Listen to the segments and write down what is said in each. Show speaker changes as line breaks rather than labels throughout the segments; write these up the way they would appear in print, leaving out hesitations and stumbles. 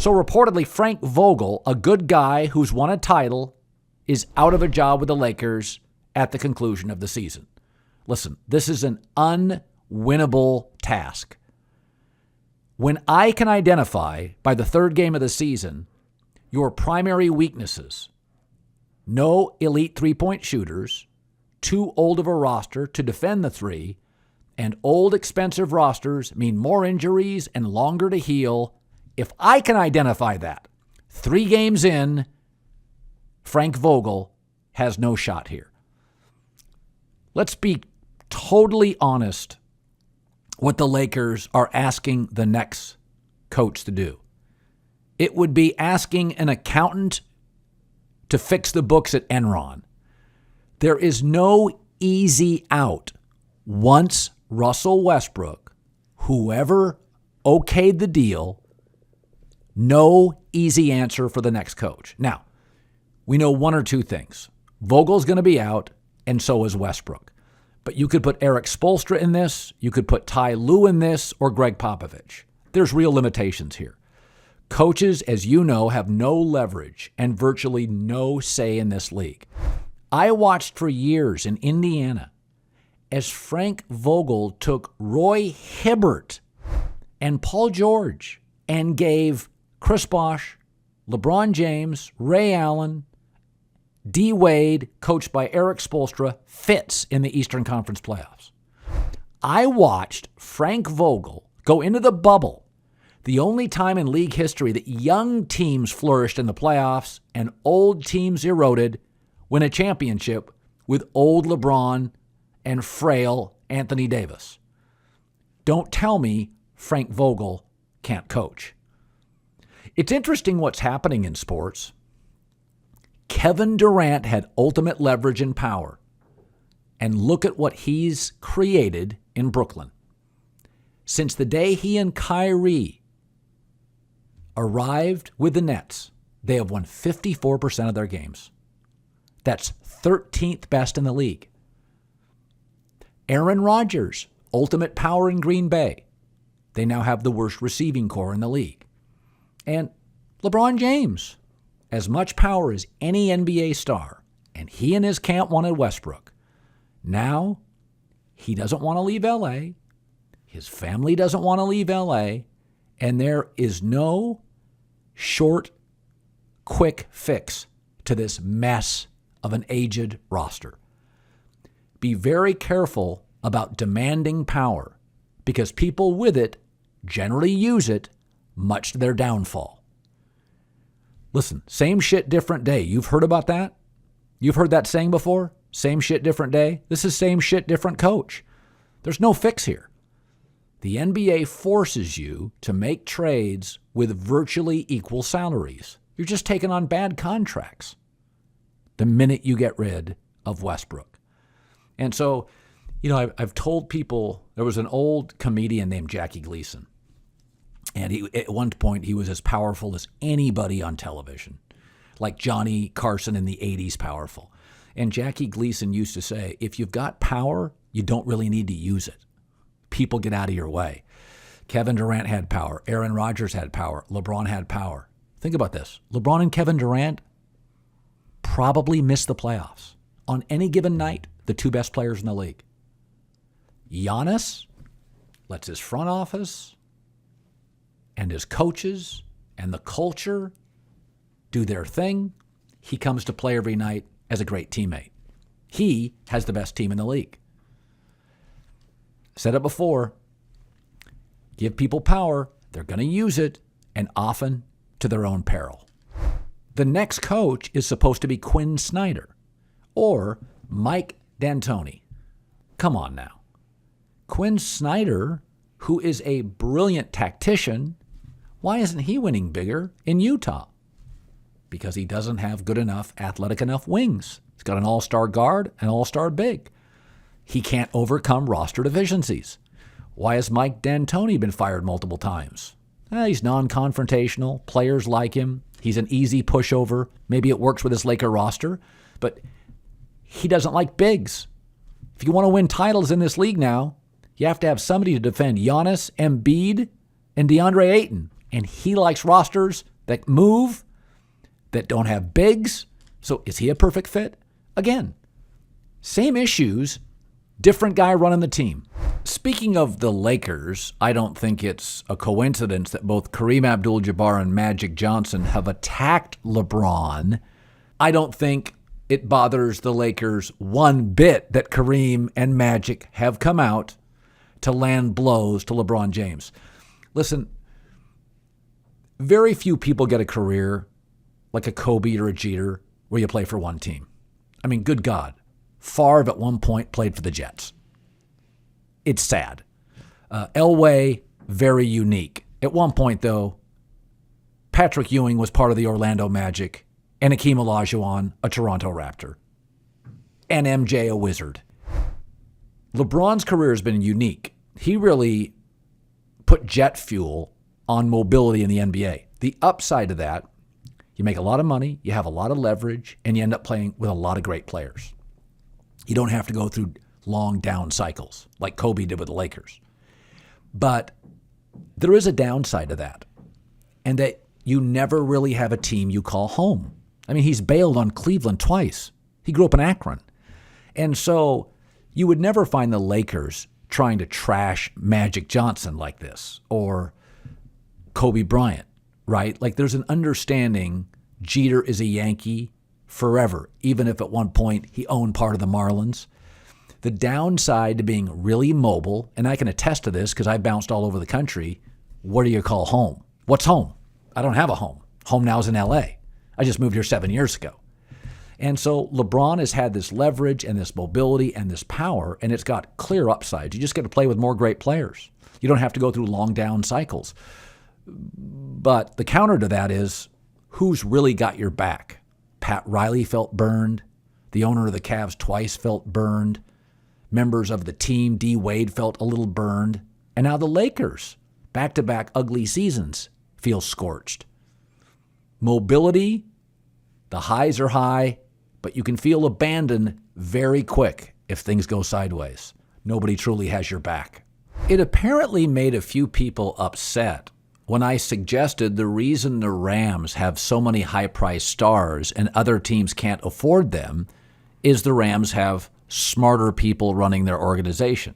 So reportedly, Frank Vogel, a good guy who's won a title, is out of a job with the Lakers at the conclusion of the season. Listen, this is an unwinnable task. When I can identify by the third game of the season your primary weaknesses, no elite three-point shooters, too old of a roster to defend the three, and old expensive rosters mean more injuries and longer to heal. If I can identify that, 3 games in, Frank Vogel has no shot here. Let's be totally honest what the Lakers are asking the next coach to do. It would be asking an accountant to fix the books at Enron. There is no easy out once Russell Westbrook, whoever okayed the deal, no easy answer for the next coach. Now, we know one or two things. Vogel's going to be out, and so is Westbrook. But you could put Eric Spoelstra in this, you could put Ty Lue in this, or Greg Popovich. There's real limitations here. Coaches, as you know, have no leverage and virtually no say in this league. I watched for years in Indiana as Frank Vogel took Roy Hibbert and Paul George and gave Chris Bosh, LeBron James, Ray Allen, D. Wade, coached by Eric Spoelstra, fits in the Eastern Conference playoffs. I watched Frank Vogel go into the bubble, the only time in league history that young teams flourished in the playoffs and old teams eroded, win a championship with old LeBron and frail Anthony Davis. Don't tell me Frank Vogel can't coach. It's interesting what's happening in sports. Kevin Durant had ultimate leverage and power. And look at what he's created in Brooklyn. Since the day he and Kyrie arrived with the Nets, they have won 54% of their games. That's 13th best in the league. Aaron Rodgers, ultimate power in Green Bay. They now have the worst receiving core in the league. And LeBron James, as much power as any NBA star, and he and his camp wanted Westbrook. Now, he doesn't want to leave LA. His family doesn't want to leave LA. And there is no short, quick fix to this mess of an aged roster. Be very careful about demanding power because people with it generally use it much to their downfall. Listen, same shit, different day. You've heard about that? You've heard that saying before? Same shit, different day? This is same shit, different coach. There's no fix here. The NBA forces you to make trades with virtually equal salaries. You're just taking on bad contracts the minute you get rid of Westbrook. And so, I've told people, there was an old comedian named Jackie Gleason. And at one point, he was as powerful as anybody on television, like Johnny Carson in the 80s powerful. And Jackie Gleason used to say, if you've got power, you don't really need to use it. People get out of your way. Kevin Durant had power. Aaron Rodgers had power. LeBron had power. Think about this. LeBron and Kevin Durant probably missed the playoffs. On any given night, the 2 best players in the league. Giannis lets his front office and his coaches and the culture do their thing. He comes to play every night as a great teammate. He has the best team in the league. Said it before. Give people power. They're going to use it, and often to their own peril. The next coach is supposed to be Quinn Snyder or Mike D'Antoni. Come on now. Quinn Snyder, who is a brilliant tactician, why isn't he winning bigger in Utah? Because he doesn't have good enough, athletic enough wings. He's got an all-star guard, an all-star big. He can't overcome roster deficiencies. Why has Mike D'Antoni been fired multiple times? He's non-confrontational. Players like him. He's an easy pushover. Maybe it works with his Laker roster, but he doesn't like bigs. If you want to win titles in this league now, you have to have somebody to defend Giannis, Embiid, and DeAndre Ayton. And he likes rosters that move, that don't have bigs. So is he a perfect fit? Again, same issues, different guy running the team. Speaking of the Lakers, I don't think it's a coincidence that both Kareem Abdul-Jabbar and Magic Johnson have attacked LeBron. I don't think it bothers the Lakers one bit that Kareem and Magic have come out to land blows to LeBron James. Listen, very few people get a career like a Kobe or a Jeter where you play for one team. I mean, good God. Favre at one point played for the Jets. It's sad. Elway, very unique. At one point, though, Patrick Ewing was part of the Orlando Magic, and Hakeem Olajuwon, a Toronto Raptor, and MJ, a Wizard. LeBron's career has been unique. He really put jet fuel on mobility in the NBA. The upside of that, you make a lot of money, you have a lot of leverage, and you end up playing with a lot of great players. You don't have to go through long down cycles like Kobe did with the Lakers. But there is a downside to that, and that you never really have a team you call home. I mean, he's bailed on Cleveland twice. He grew up in Akron. And so you would never find the Lakers trying to trash Magic Johnson like this or Kobe Bryant, right? Like there's an understanding Jeter is a Yankee forever, even if at one point he owned part of the Marlins. The downside to being really mobile, and I can attest to this because I bounced all over the country, what do you call home? What's home? I don't have a home. Home now is in L.A. I just moved here 7 years ago. And so LeBron has had this leverage and this mobility and this power, and it's got clear upsides. You just get to play with more great players. You don't have to go through long down cycles. But the counter to that is who's really got your back? Pat Riley felt burned. The owner of the Cavs twice felt burned. Members of the team, D. Wade, felt a little burned. And now the Lakers, back-to-back ugly seasons, feel scorched. Mobility, the highs are high, but you can feel abandoned very quick if things go sideways. Nobody truly has your back. It apparently made a few people upset when I suggested the reason the Rams have so many high-priced stars and other teams can't afford them is the Rams have smarter people running their organization.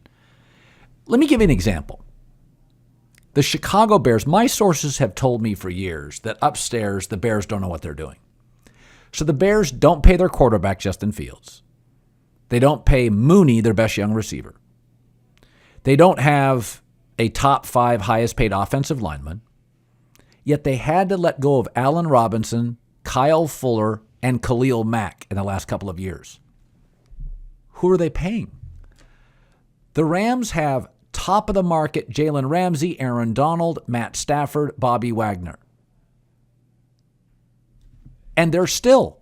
Let me give you an example. The Chicago Bears, my sources have told me for years that upstairs the Bears don't know what they're doing. So the Bears don't pay their quarterback, Justin Fields. They don't pay Mooney, their best young receiver. They don't have a top 5 highest paid offensive lineman. Yet they had to let go of Allen Robinson, Kyle Fuller, and Khalil Mack in the last couple of years. Who are they paying? The Rams have top of the market Jalen Ramsey, Aaron Donald, Matt Stafford, Bobby Wagner. And they're still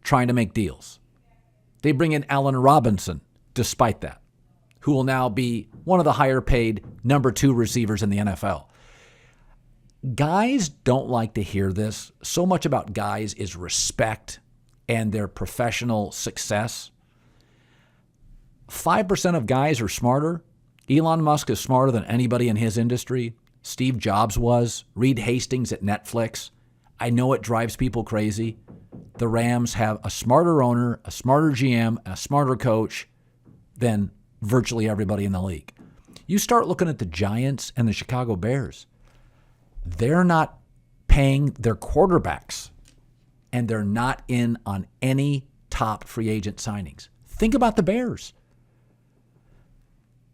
trying to make deals. They bring in Allen Robinson despite that, who will now be one of the higher paid number 2 receivers in the NFL. Guys don't like to hear this. So much about guys is respect and their professional success. 5% of guys are smarter. Elon Musk is smarter than anybody in his industry. Steve Jobs was. Reed Hastings at Netflix. I know it drives people crazy. The Rams have a smarter owner, a smarter GM, a smarter coach than virtually everybody in the league. You start looking at the Giants and the Chicago Bears. They're not paying their quarterbacks, and they're not in on any top free agent signings. Think about the Bears.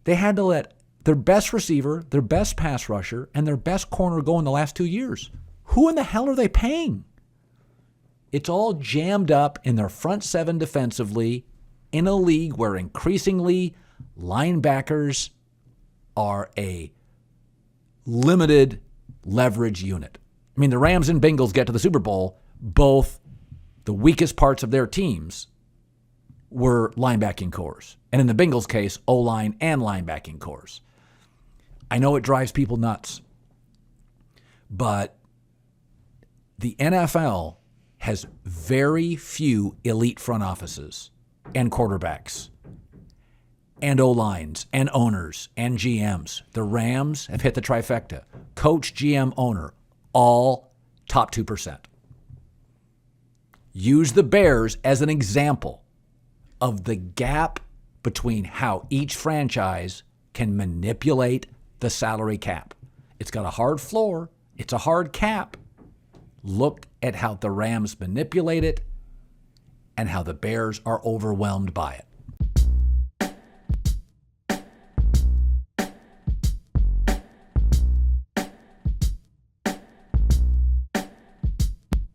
They had to let their best receiver, their best pass rusher, and their best corner go in the last 2 years. Who in the hell are they paying? It's all jammed up in their front 7 defensively in a league where increasingly linebackers are a limited leverage unit. I mean, the Rams and Bengals get to the Super Bowl, both the weakest parts of their teams were linebacking cores. And in the Bengals case, O-line and linebacking cores. I know it drives people nuts, but the NFL has very few elite front offices and quarterbacks and O-lines and owners and GMs. The Rams have hit the trifecta. Coach, GM, owner, all top 2%. Use the Bears as an example of the gap between how each franchise can manipulate the salary cap. It's got a hard floor. It's a hard cap. Look at how the Rams manipulate it and how the Bears are overwhelmed by it.